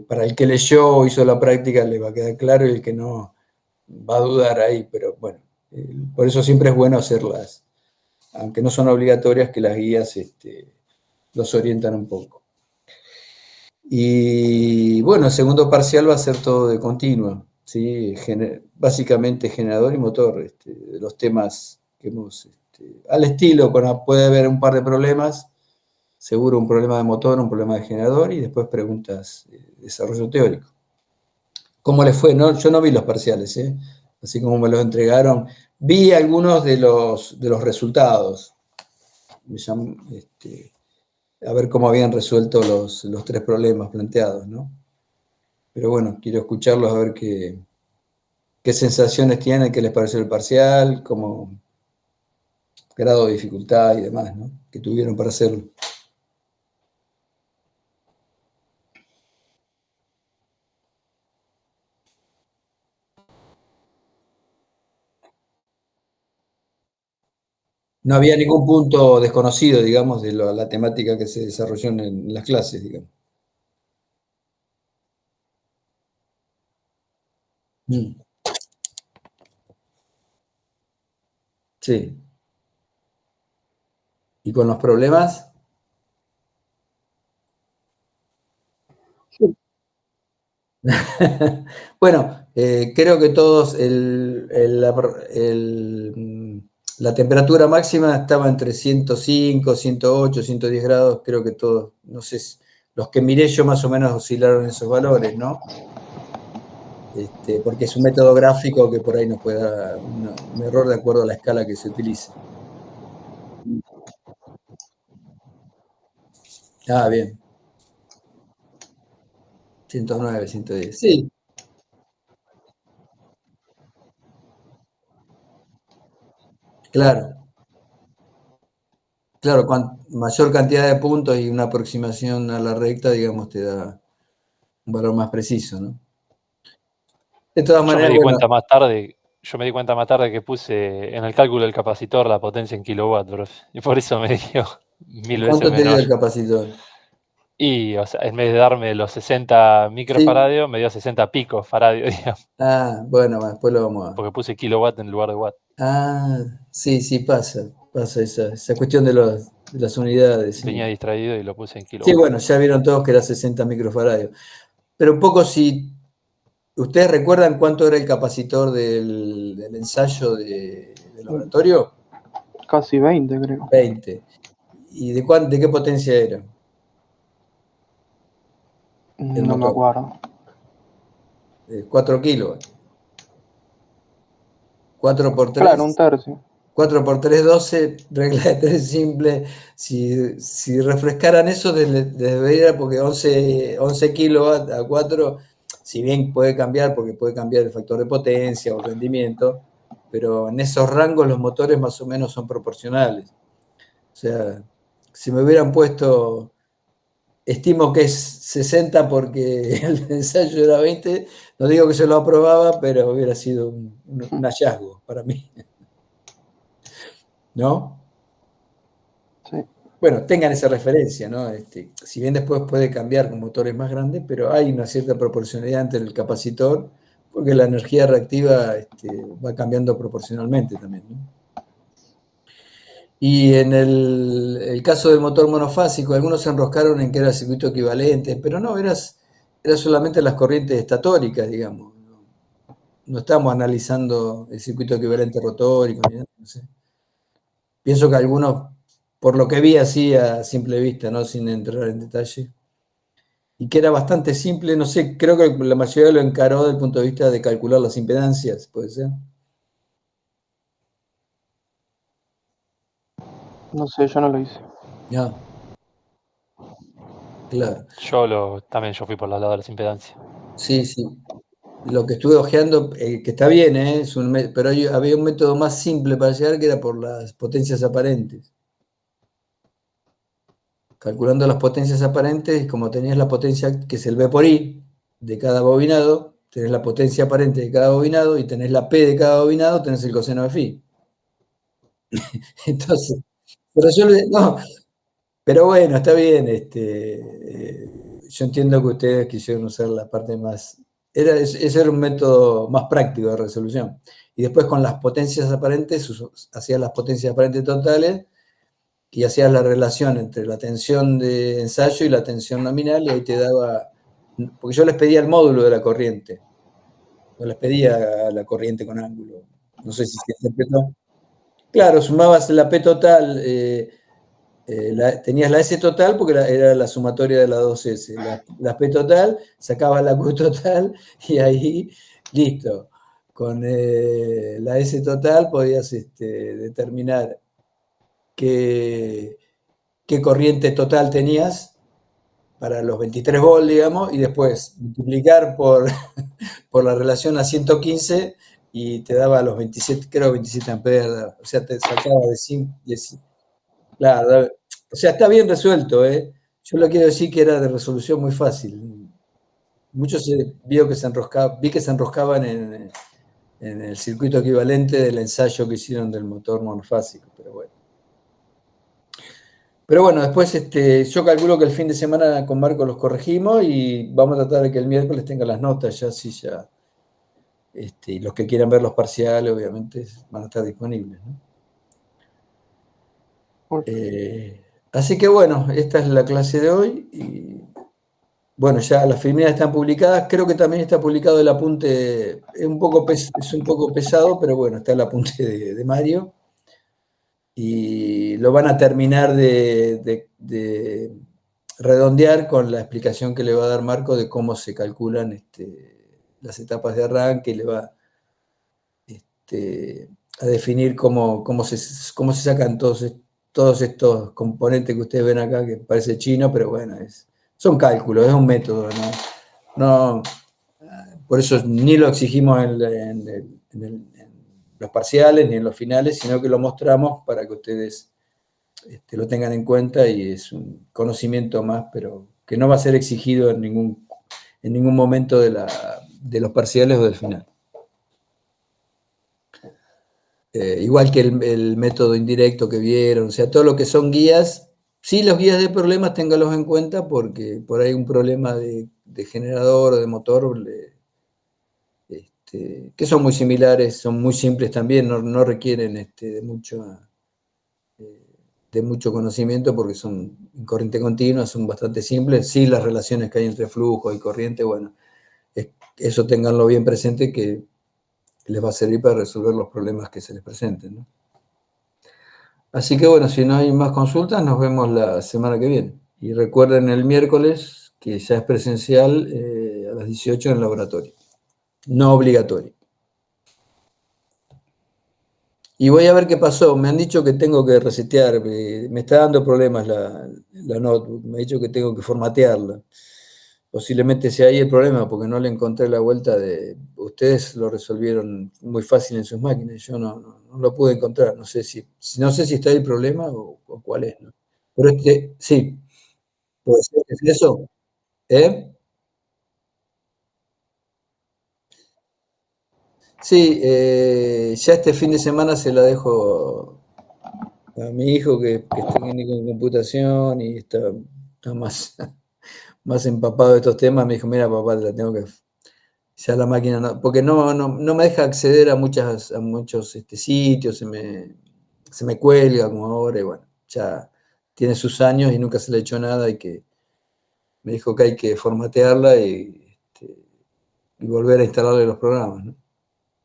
para el que leyó o hizo la práctica le va a quedar claro y el que no va a dudar ahí, pero bueno, por eso siempre es bueno hacerlas, aunque no son obligatorias, que las guías los orientan un poco. Y bueno, el segundo parcial va a ser todo de continua, ¿sí? Básicamente generador y motor, de los temas que hemos, al estilo, puede haber un par de problemas, seguro un problema de motor, un problema de generador y después preguntas de desarrollo teórico. ¿Cómo les fue? No, yo no vi los parciales, ¿eh? Así como me los entregaron. Vi algunos de los resultados. A ver cómo habían resuelto los tres problemas planteados, ¿no? Pero bueno, quiero escucharlos a ver qué sensaciones tienen, qué les pareció el parcial, cómo grado de dificultad y demás, ¿no? Que tuvieron para hacerlo. No había ningún punto desconocido, digamos, de la temática que se desarrolló en las clases, digamos. Mm, sí. ¿Y con los problemas? Sí, Bueno, creo que todos la temperatura máxima estaba entre 105, 108, 110 grados, creo que todos, no sé, los que miré yo más o menos oscilaron esos valores, ¿no? Porque es un método gráfico que por ahí nos puede dar un error de acuerdo a la escala que se utilice. Ah, bien, 109, 110. Sí, claro, claro, mayor cantidad de puntos y una aproximación a la recta, digamos, te da un valor más preciso, ¿no? De todas Yo me maneras, di bueno, cuenta más tarde yo me di cuenta más tarde que puse en el cálculo del capacitor la potencia en kilowatt, profe, y por eso me dio 1000 veces ¿cuánto te dio menor. el capacitor? Y, o sea, en vez de darme los 60 Sí. microfaradios, me dio 60 picofaradios, digamos, Ah, bueno, después lo vamos a. porque puse kilowatt en lugar de watt. Ah, sí, sí, pasa esa cuestión de las unidades, Venía sí. distraído y lo puse en Sí, kilowatt. bueno, ya vieron todos que era 60 microfaradios. Pero un poco si ustedes recuerdan cuánto era el capacitor del ensayo de laboratorio, casi 20, creo. 20. ¿Y de qué potencia era el No me motor? acuerdo. 4 kilos. 4 por Claro, un 3. tercio. 4 por 3, 12, regla de 3 simple. Si refrescaran eso, debería, porque 11 kilovatios a 4, si bien puede cambiar, porque puede cambiar el factor de potencia o el rendimiento, pero en esos rangos los motores más o menos son proporcionales. O sea, si me hubieran puesto, estimo que es 60 porque el ensayo era 20, no digo que se lo aprobaba, pero hubiera sido un hallazgo para mí, ¿no? Sí. Bueno, tengan esa referencia, ¿no? Si bien después puede cambiar con motores más grandes, pero hay una cierta proporcionalidad entre el capacitor, porque la energía reactiva va cambiando proporcionalmente también, ¿no? Y en el caso del motor monofásico, algunos se enroscaron en que era circuito equivalente, pero no, era solamente las corrientes estatóricas, digamos. No estamos analizando el circuito equivalente rotórico, ni nada, no sé. Pienso que algunos, por lo que vi así a simple vista, ¿no? Sin entrar en detalle, y que era bastante simple, no sé, creo que la mayoría lo encaró desde el punto de vista de calcular las impedancias, puede ser. No sé, yo no lo hice. Ya, claro. También yo fui por los lados de las impedancias. Sí, sí. Lo que estuve hojeando, que está bien, pero había un método más simple para llegar que era por las potencias aparentes. Calculando las potencias aparentes, como tenías la potencia, que es el B por I de cada bobinado, tenés la potencia aparente de cada bobinado y tenés la P de cada bobinado, tenés el coseno de phi. Entonces, pero no, pero bueno, está bien. Yo entiendo que ustedes quisieron usar la parte más. Ese era un método más práctico de resolución. Y después con las potencias aparentes, hacías las potencias aparentes totales y hacías la relación entre la tensión de ensayo y la tensión nominal, y ahí te daba. Porque yo les pedía el módulo de la corriente, no les pedía la corriente con ángulo. No sé si se interpretó. Claro, sumabas la P total. Tenías la S total porque era la sumatoria de las dos S. La P total, sacabas la Q total y ahí, listo. Con la S total podías determinar qué, qué corriente total tenías para los 23 volts, digamos, y después multiplicar por la relación a 115 y te daba los 27, creo 27 amperes, o sea, te sacaba de 5. Claro, o sea, está bien resuelto, ¿eh? Yo lo quiero decir que era de resolución muy fácil. Muchos vi que se enroscaban en el circuito equivalente del ensayo que hicieron del motor monofásico, pero bueno. Pero bueno, después yo calculo que el fin de semana con Marco los corregimos y vamos a tratar de que el miércoles tenga las notas ya, sí, ya. Y los que quieran ver los parciales, obviamente, van a estar disponibles, ¿no? Ok. Así que bueno, esta es la clase de hoy. Y bueno, ya las primeras están publicadas. Creo que también está publicado el apunte, es un poco pesado, pero bueno, está el apunte de Mario. Y lo van a terminar de redondear con la explicación que le va a dar Marco de cómo se calculan las etapas de arranque y le va a definir cómo se sacan todos estos componentes que ustedes ven acá, que parece chino, pero bueno, son cálculos, es un método, ¿no? No, por eso ni lo exigimos en los parciales ni en los finales, sino que lo mostramos para que ustedes lo tengan en cuenta y es un conocimiento más, pero que no va a ser exigido en ningún momento de los parciales o del final. Igual que el método indirecto que vieron, o sea, todo lo que son guías, sí, los guías de problemas ténganlos en cuenta porque por ahí un problema de generador o de motor, que son muy similares, son muy simples también, no requieren de mucho conocimiento porque son en corriente continua, son bastante simples. Sí, las relaciones que hay entre flujo y corriente, bueno, eso ténganlo bien presente que les va a servir para resolver los problemas que se les presenten, ¿no? Así que bueno, si no hay más consultas, nos vemos la semana que viene. Y recuerden el miércoles, que ya es presencial, a las 18 en el laboratorio. No obligatorio. Y voy a ver qué pasó. Me han dicho que tengo que resetear. Me está dando problemas la notebook. Me ha dicho que tengo que formatearla. Posiblemente sea ahí el problema, porque no le encontré la vuelta de... Ustedes lo resolvieron muy fácil en sus máquinas. Yo no lo pude encontrar. No sé si está ahí el problema o cuál es, ¿no? Pero sí, puede ser que es eso. ¿Eh? Sí, ya este fin de semana se la dejo a mi hijo que es técnico en computación y está más, más empapado de estos temas. Me dijo, mira papá, la tengo que... Ya la máquina no, porque no me deja acceder a muchos sitios, se me cuelga como ahora y bueno, ya tiene sus años y nunca se le ha hecho nada me dijo que hay que formatearla y volver a instalarle los programas, ¿no?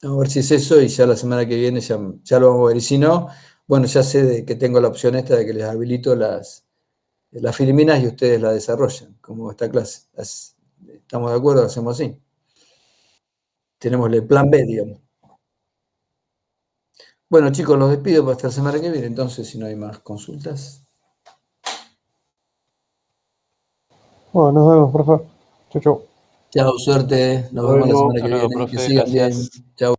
A ver si es eso y ya la semana que viene ya lo vamos a ver. Y si no, bueno, ya sé que tengo la opción esta de que les habilito las filminas y ustedes la desarrollan, como esta clase. ¿Estamos de acuerdo? Hacemos así. Tenemos el plan B, digamos. Bueno, chicos, los despido para esta semana que viene, entonces, si no hay más consultas. Bueno, nos vemos, profe. Chau, chau. Chao, suerte. Nos vemos la Luego. semana Hasta que luego, viene. Que profe, sigan bien. gracias. Chao.